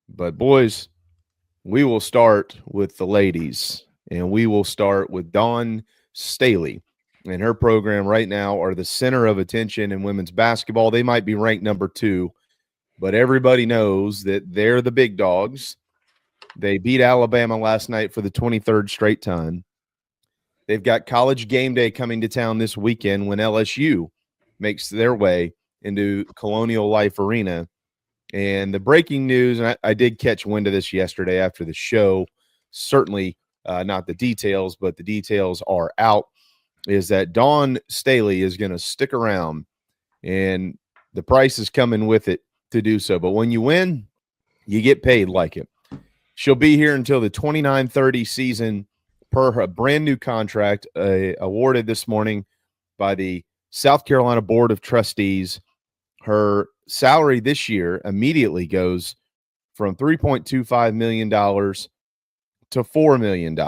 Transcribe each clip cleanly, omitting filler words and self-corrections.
But boys, we will start with the ladies, and we will start with Dawn Staley. And her program right now are the center of attention in women's basketball. They might be ranked number 2, but everybody knows that they're the big dogs. They beat Alabama last night for the 23rd straight time. They've got College Game Day coming to town this weekend when LSU makes their way into Colonial Life Arena. And the breaking news, and I did catch wind of this yesterday after the show, certainly not the details, but the details are out, is that Dawn Staley is going to stick around, and the price is coming with it to do so. But when you win, you get paid like it. She'll be here until the 29-30 season per her brand new contract awarded this morning by the South Carolina Board of Trustees. Her salary this year immediately goes from $3.25 million to $4 million,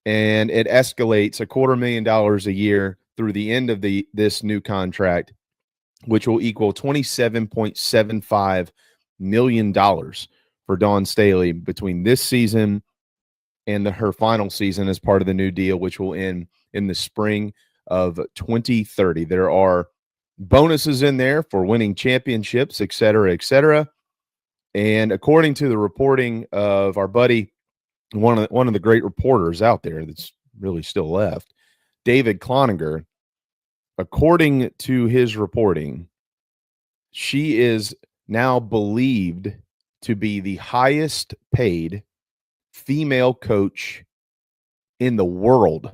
and it escalates $250,000 a year through the end of this new contract, which will equal $27.75 million for Dawn Staley between this season and her final season as part of the new deal, which will end in the spring of 2030. There are bonuses in there for winning championships, et cetera, et cetera. And according to the reporting of our buddy, one of the great reporters out there that's really still left, David Cloninger, according to his reporting, she is now believed to be the highest paid female coach in the world.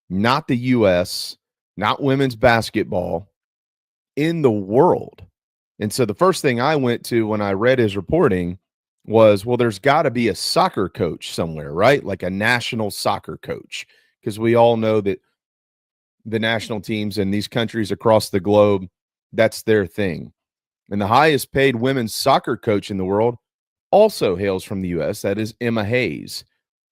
Not the U.S., not women's basketball, in the world. And so the first thing I went to when I read his reporting was, well, there's got to be a soccer coach somewhere, right? Like a national soccer coach, because we all know that the national teams in these countries across the globe, that's their thing. And the highest paid women's soccer coach in the world also hails from the U.S. That is Emma Hayes.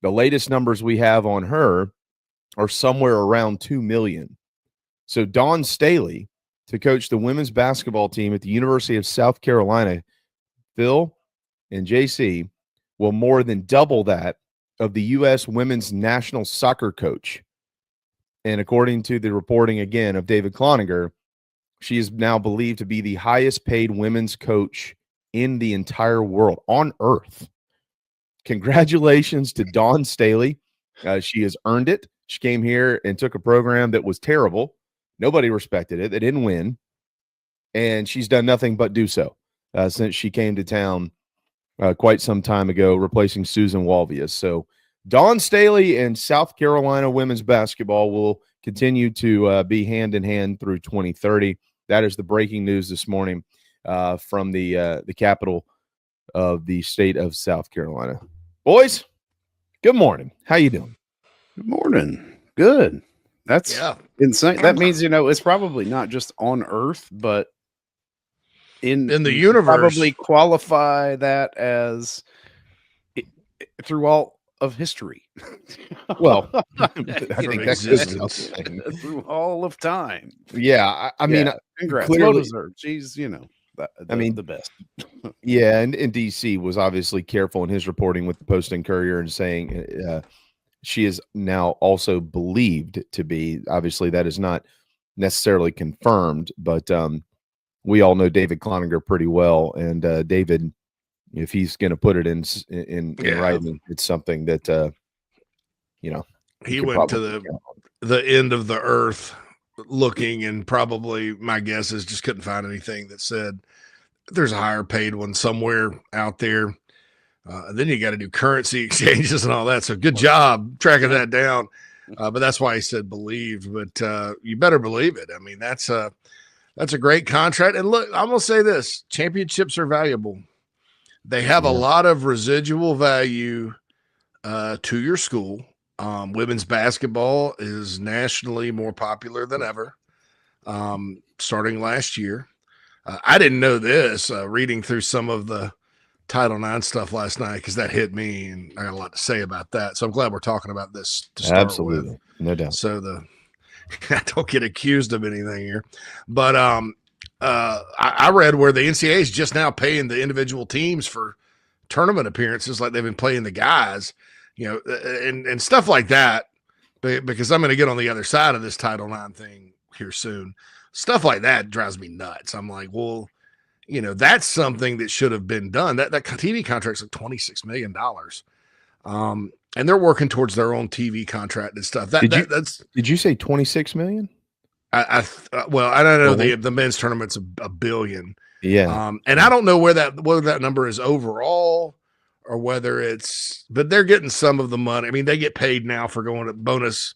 The latest numbers we have on her are somewhere around $2 million. So Dawn Staley to coach the women's basketball team at the University of South Carolina, Phil and JC, will more than double that of the U.S. women's national soccer coach. And according to the reporting again of David Cloninger, she is now believed to be the highest paid women's coach in the entire world, on earth. Congratulations to Dawn Staley. She has earned it. She came here and took a program that was terrible. Nobody respected it. They didn't win. And she's done nothing but do so since she came to town quite some time ago, replacing Susan Walvius. So Dawn Staley and South Carolina women's basketball will continue to be hand in hand through 2030. That is the breaking news this morning from the capital of the state of South Carolina. Boys, good morning. How you doing? Good morning. Good. That's insane. That means, it's probably not just on Earth, but in the universe. Probably qualify that as through all of history. Well, I think that's existence. Through all of time. Yeah, I mean, congrats. clearly, Well deserved. She's, the best. Yeah, and DC was obviously careful in his reporting with the Post and Courier and saying she is now also believed to be. Obviously, that is not necessarily confirmed, but we all know David Cloninger pretty well, and David, if he's going to put it in writing, it's something that he went to the end of the earth looking, and probably my guess is just couldn't find anything that said there's a higher paid one somewhere out there. Then you got to do currency exchanges and all that. So good job tracking that down. But that's why he said believed. But you better believe it. I mean, that's a great contract. And look, I'm going to say this: championships are valuable. They have a lot of residual value to your school. Women's basketball is nationally more popular than ever, starting last year. I didn't know this, reading through some of the Title IX stuff last night, because that hit me, and I got a lot to say about that. So I'm glad we're talking about this to start Absolutely. with. No doubt. So I don't get accused of anything here. But I read where the NCAA is just now paying the individual teams for tournament appearances like they've been playing the guys, and stuff like that, because I'm going to get on the other side of this Title IX thing here soon. Stuff like that drives me nuts. I'm like, well, that's something that should have been done. That TV contract's like $26 million. And they're working towards their own TV contract and stuff. Did you say 26 million? Well, I don't know. The men's tournament's $1 billion. Yeah. And I don't know whether that number is overall or whether but they're getting some of the money. I mean, they get paid now for going to bonus.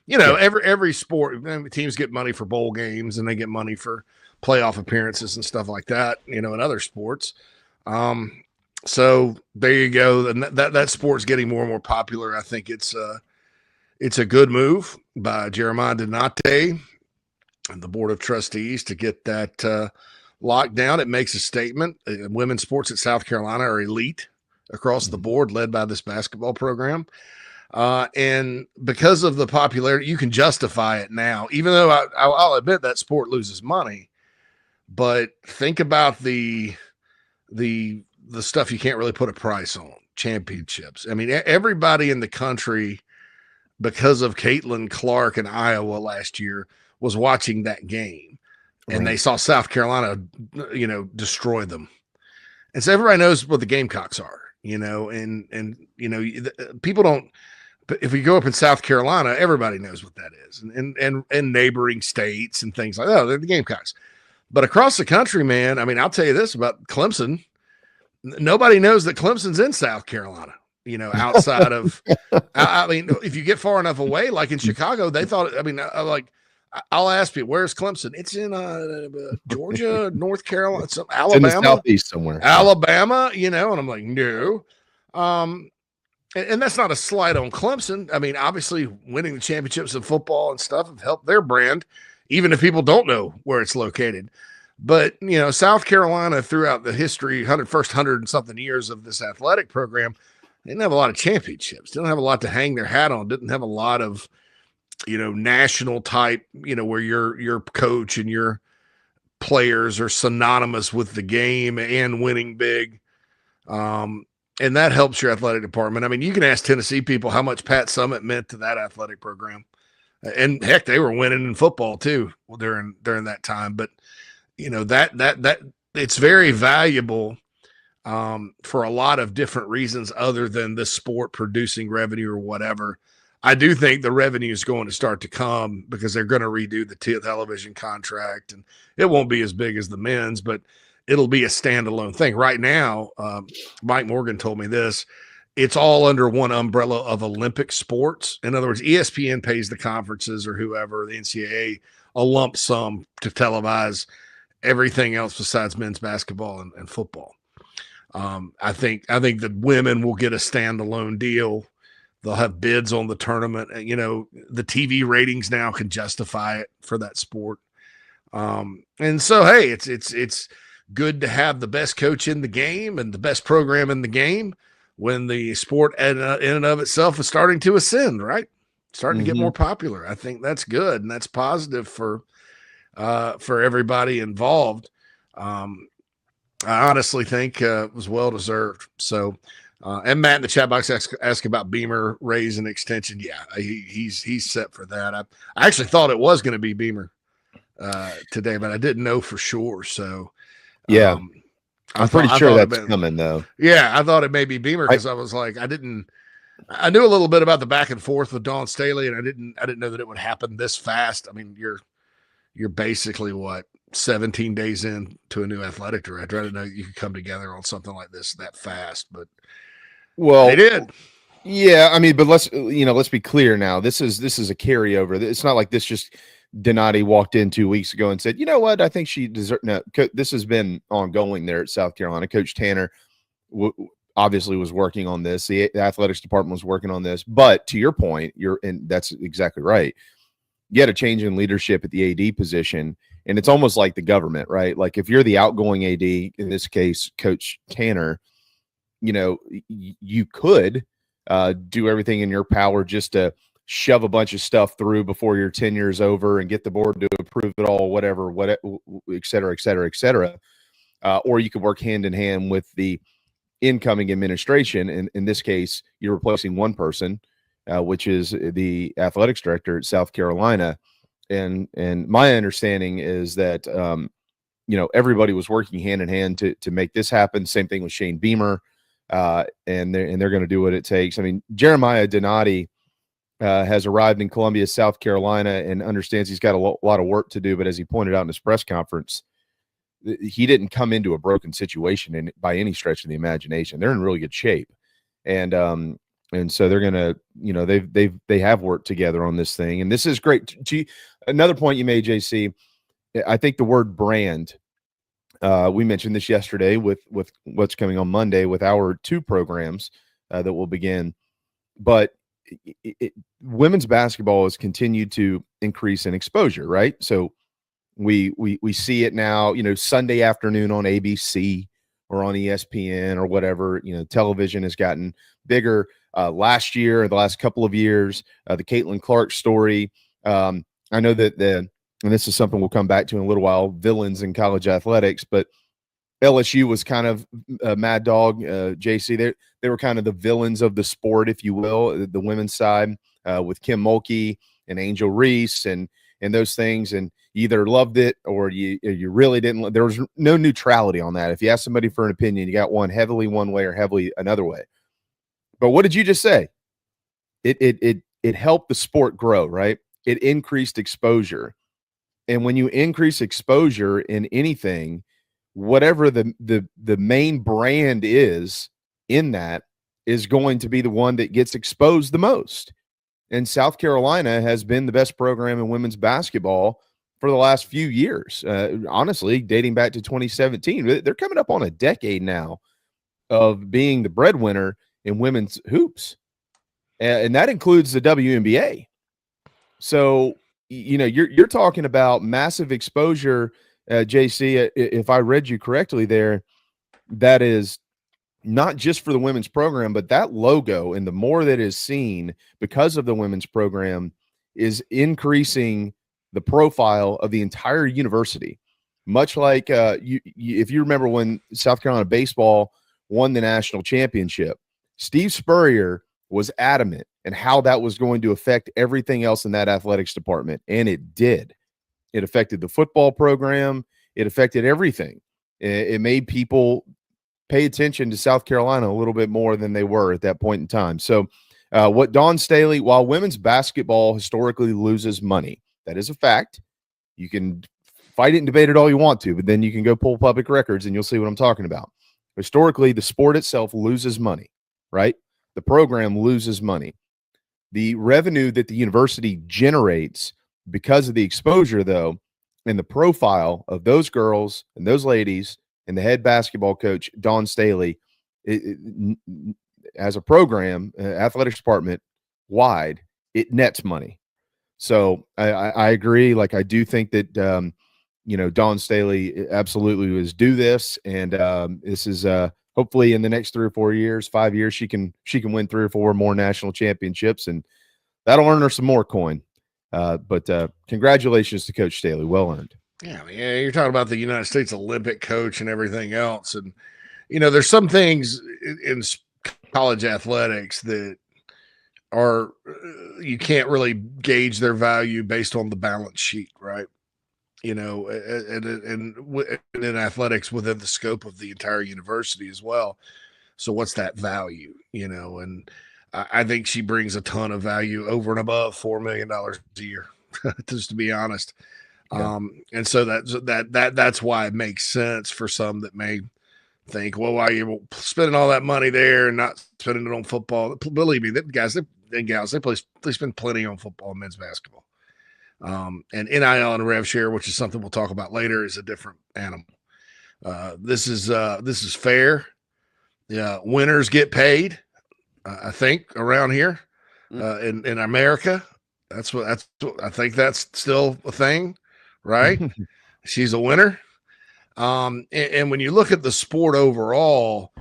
Every sport teams get money for bowl games and they get money for playoff appearances and stuff like that, in other sports. So there you go. And that sport's getting more and more popular. I think it's a good move by Jeremiah Donate and the Board of Trustees to get that locked down. It makes a statement. Women's sports at South Carolina are elite across the board, led by this basketball program. And because of the popularity, you can justify it now, even though I'll admit that sport loses money. But think about the stuff you can't really put a price on, championships. I mean, everybody in the country, because of Caitlin Clark in Iowa last year, was watching that game. And they saw South Carolina, destroy them. And so everybody knows what the Gamecocks are, and people don't. But if we go up in South Carolina, everybody knows what that is, and neighboring states and things like that. Oh, they're the Gamecocks. But across the country, man, I mean, I'll tell you this about Clemson. Nobody knows that Clemson's in South Carolina, outside of, I mean, if you get far enough away, like in Chicago, they thought, I'll ask you, where's Clemson? It's in Georgia, North Carolina, Alabama, it's in the southeast somewhere. Alabama, and I'm like, no. And that's not a slight on Clemson. I mean, obviously winning the championships in football and stuff have helped their brand, even if people don't know where it's located. But, South Carolina throughout the history, first 100 and something years of this athletic program, they didn't have a lot of championships. Didn't have a lot to hang their hat on. Didn't have a lot of, national type, where your coach and your players are synonymous with the game and winning big. And that helps your athletic department. I mean, you can ask Tennessee people how much Pat Summitt meant to that athletic program. And heck, they were winning in football too during that time. But, that it's very valuable for a lot of different reasons other than the sport producing revenue or whatever. I do think the revenue is going to start to come because they're going to redo the television contract, and it won't be as big as the men's, but it'll be a standalone thing. Right now, Mike Morgan told me this, it's all under one umbrella of Olympic sports. In other words, ESPN pays the conferences or whoever, the NCAA, a lump sum to televise everything else besides men's basketball and football. I think the women will get a standalone deal. They'll have bids on the tournament. The TV ratings now can justify it for that sport. And so, hey, it's good to have the best coach in the game and the best program in the game when the sport in and of itself is starting to ascend, right? Starting to get more popular. I think that's good. And that's positive for everybody involved. I honestly think it was well-deserved. So, and Matt in the chat box asked about Beamer raise and extension. Yeah, he's set for that. I actually thought it was going to be Beamer today, but I didn't know for sure. So, yeah, I'm pretty sure that's coming though. Yeah, I thought it may be Beamer because I was like, I knew a little bit about the back and forth with Dawn Staley, and I didn't know that it would happen this fast. I mean, you're basically 17 days into a new athletic director. I didn't know you could come together on something like this that fast, but they did. Yeah, I mean, but let's be clear now. This is a carryover. It's not like this just Donati walked in 2 weeks ago and said, you know what, I think she deserves. No, this has been ongoing there at South Carolina. Coach Tanner obviously was working on this. The athletics department was working on this. But to your point, and that's exactly right. You had a change in leadership at the AD position, and it's almost like the government, right? Like if you're the outgoing AD, in this case, Coach Tanner, you could do everything in your power just to shove a bunch of stuff through before your tenure is over and get the board to approve it all, whatever, et cetera, et cetera, et cetera. Or you could work hand in hand with the incoming administration. And in this case, you're replacing one person, which is the athletics director at South Carolina. And my understanding is that, everybody was working hand in hand to make this happen. Same thing with Shane Beamer. And they're going to do what it takes. I mean, Jeremiah Donati has arrived in Columbia, South Carolina, and understands he's got a lot of work to do. But as he pointed out in his press conference, he didn't come into a broken situation by any stretch of the imagination. They're in really good shape. And so they're going to, they have worked together on this thing. And this is great. Another point you made, JC, I think the word brand, we mentioned this yesterday with what's coming on Monday with our 2 programs that will begin. But women's basketball has continued to increase in exposure, right? So we see it now, Sunday afternoon on ABC or on ESPN or whatever. Television has gotten bigger. Last year, the last couple of years, the Caitlin Clark story. I know that and this is something we'll come back to in a little while, villains in college athletics, but LSU was kind of Mad Dog, JC. They were kind of the villains of the sport, if you will, the women's side, with Kim Mulkey and Angel Reese and those things. And you either loved it or you really didn't. There was no neutrality on that. If you ask somebody for an opinion, you got one heavily one way or heavily another way. But what did you just say? It helped the sport grow, right? It increased exposure. And when you increase exposure in anything, whatever the main brand is in that is going to be the one that gets exposed the most. And South Carolina has been the best program in women's basketball for the last few years. Honestly, dating back to 2017, they're coming up on a decade now of being the breadwinner in women's hoops. And that includes the WNBA. So, you're talking about massive exposure, JC, if I read you correctly there, that is not just for the women's program, but that logo and the more that is seen because of the women's program is increasing the profile of the entire university. Much like if you remember when South Carolina baseball won the national championship, Steve Spurrier was adamant and how that was going to affect everything else in that athletics department. And it did. It affected the football program. It affected everything. It made people pay attention to South Carolina a little bit more than they were at that point in time. So what Dawn Staley, while women's basketball historically loses money, that is a fact. You can fight it and debate it all you want to, but then you can go pull public records and you'll see what I'm talking about. Historically, the sport itself loses money, right? The program loses money. The revenue that the university generates because of the exposure, though, and the profile of those girls and those ladies and the head basketball coach, Dawn Staley, as a program, athletics department wide, it nets money. So I agree. Like, I do think that, Dawn Staley absolutely was do this. And this is hopefully in the next 3 or 4 years, 5 years, she can win 3 or 4 more national championships, and that'll earn her some more coin. But congratulations to Coach Staley. Well earned. Yeah, you're talking about the United States Olympic coach and everything else. And, there's some things in college athletics that are, you can't really gauge their value based on the balance sheet, right? And in athletics within the scope of the entire university as well. So what's that value, and I think she brings a ton of value over and above $4 million a year, just to be honest. Yeah. And so that's why it makes sense for some that may think, well, why are you spending all that money there and not spending it on football? Believe me, that guys and gals, they spend plenty on football and men's basketball. And NIL and rev share, which is something we'll talk about later, is a different animal. This is fair. Yeah, winners get paid. I think around here, in America, that's what I think that's still a thing, right? She's a winner. And when you look at the sport overall,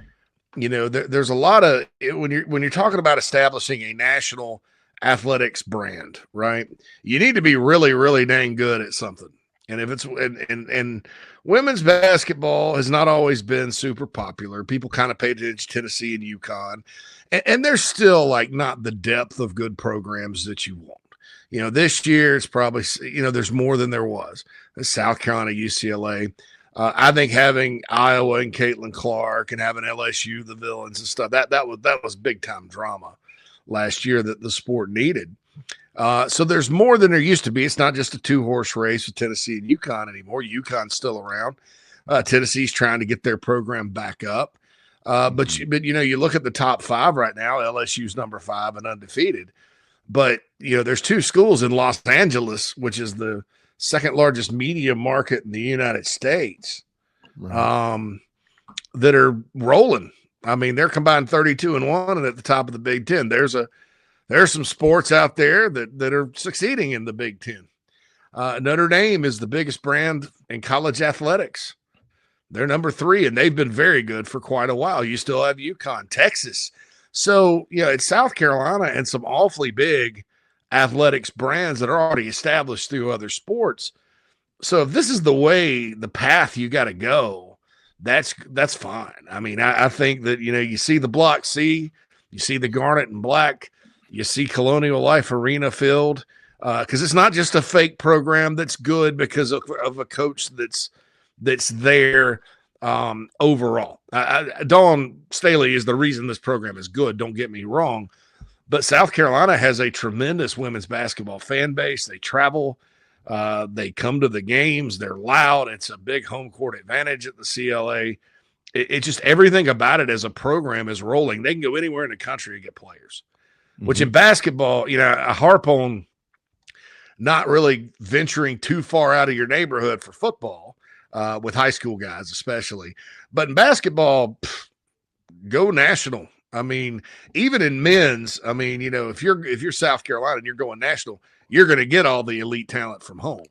there's a lot of when you're talking about establishing a national athletics brand, right? You need to be really, really dang good at something. And if it's and women's basketball has not always been super popular. People kind of paid attention to Tennessee and UConn, and there's still like not the depth of good programs that you want. This year it's probably there's more than there was. South Carolina, UCLA. I think having Iowa and Caitlin Clark and having LSU, the villains and stuff, that was big time drama last year that the sport needed. So there's more than there used to be. It's not just a 2-horse race with Tennessee and UConn anymore. UConn's still around. Tennessee's trying to get their program back up. But you look at the top 5 right now. LSU's number 5 and undefeated. But there's 2 schools in Los Angeles, which is the second largest media market in the United States, right, that are rolling. I mean, they're combined 32-1 and at the top of the Big Ten. There's some sports out there that are succeeding in the Big Ten. Notre Dame is the biggest brand in college athletics. They're number 3, and they've been very good for quite a while. You still have UConn, Texas. So, it's South Carolina and some awfully big athletics brands that are already established through other sports. So if this is the path you got to go, that's fine. I mean, I think that, you see the Block C, you see the Garnet and Black, you see Colonial Life Arena filled, because it's not just a fake program that's good because of a coach that's there overall. Dawn Staley is the reason this program is good, don't get me wrong. But South Carolina has a tremendous women's basketball fan base. They travel. They come to the games. They're loud. It's a big home court advantage at the CLA. It just everything about it as a program is rolling. They can go anywhere in the country and get players, which in basketball, I harp on not really venturing too far out of your neighborhood for football with high school guys especially. But in basketball, go national. I mean, even in men's, if you're South Carolina and you're going national, you're going to get all the elite talent from home.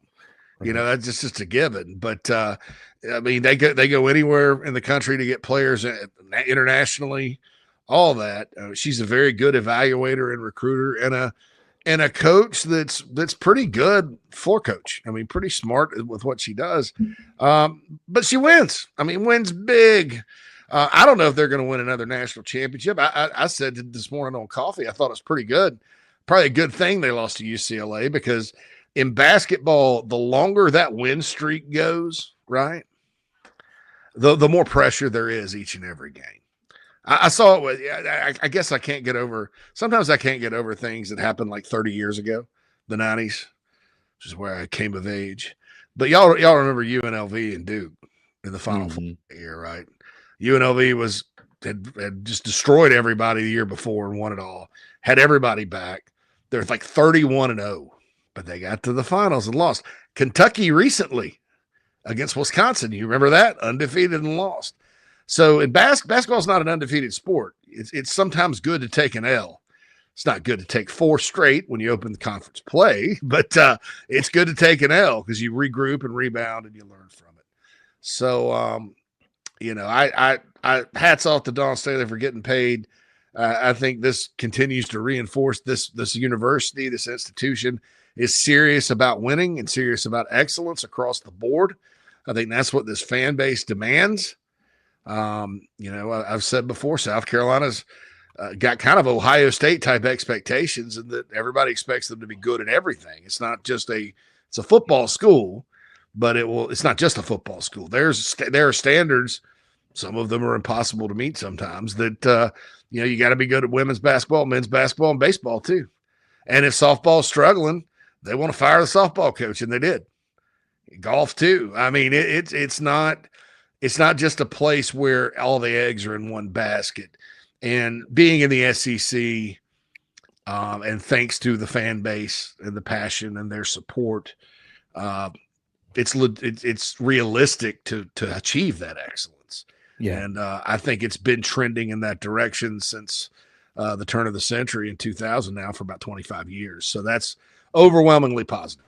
That's just a given. But they go anywhere in the country to get players internationally, all that. She's a very good evaluator and recruiter and a coach that's pretty good floor coach. I mean, pretty smart with what she does. But she wins. Wins big. I don't know if they're going to win another national championship. I said this morning on coffee, I thought it was pretty good. Probably a good thing they lost to UCLA because in basketball, the longer that win streak goes, right, the more pressure there is each and every game. I saw it with, I guess I can't get over, sometimes I can't get over things that happened like 30 years ago, the 90s, which is where I came of age. But y'all remember UNLV and Duke in the Final Four year, right? UNLV had just destroyed everybody the year before and won it all. Had everybody back. They're like 31-0, but they got to the finals and lost. Kentucky recently against Wisconsin. You remember that? Undefeated and lost. So in basketball is not an undefeated sport. It's sometimes good to take an L. It's not good to take 4 straight when you open the conference play, but it's good to take an L because you regroup and rebound and you learn from it. So, I hats off to Dawn Staley for getting paid. I think this continues to reinforce this university, this institution is serious about winning and serious about excellence across the board. I think that's what this fan base demands. I've said before, South Carolina's got kind of Ohio State type expectations and that everybody expects them to be good at everything. It's not just it's a football school, but it's not just a football school. There are standards. Some of them are impossible to meet sometimes that, you got to be good at women's basketball, men's basketball, and baseball too. And if softball's struggling, they want to fire the softball coach, and they did. Golf too. It's not just a place where all the eggs are in one basket. And being in the SEC, and thanks to the fan base and the passion and their support, it's realistic to achieve that excellence. Yeah. And I think it's been trending in that direction since the turn of the century in 2000 now for about 25 years. So that's overwhelmingly positive.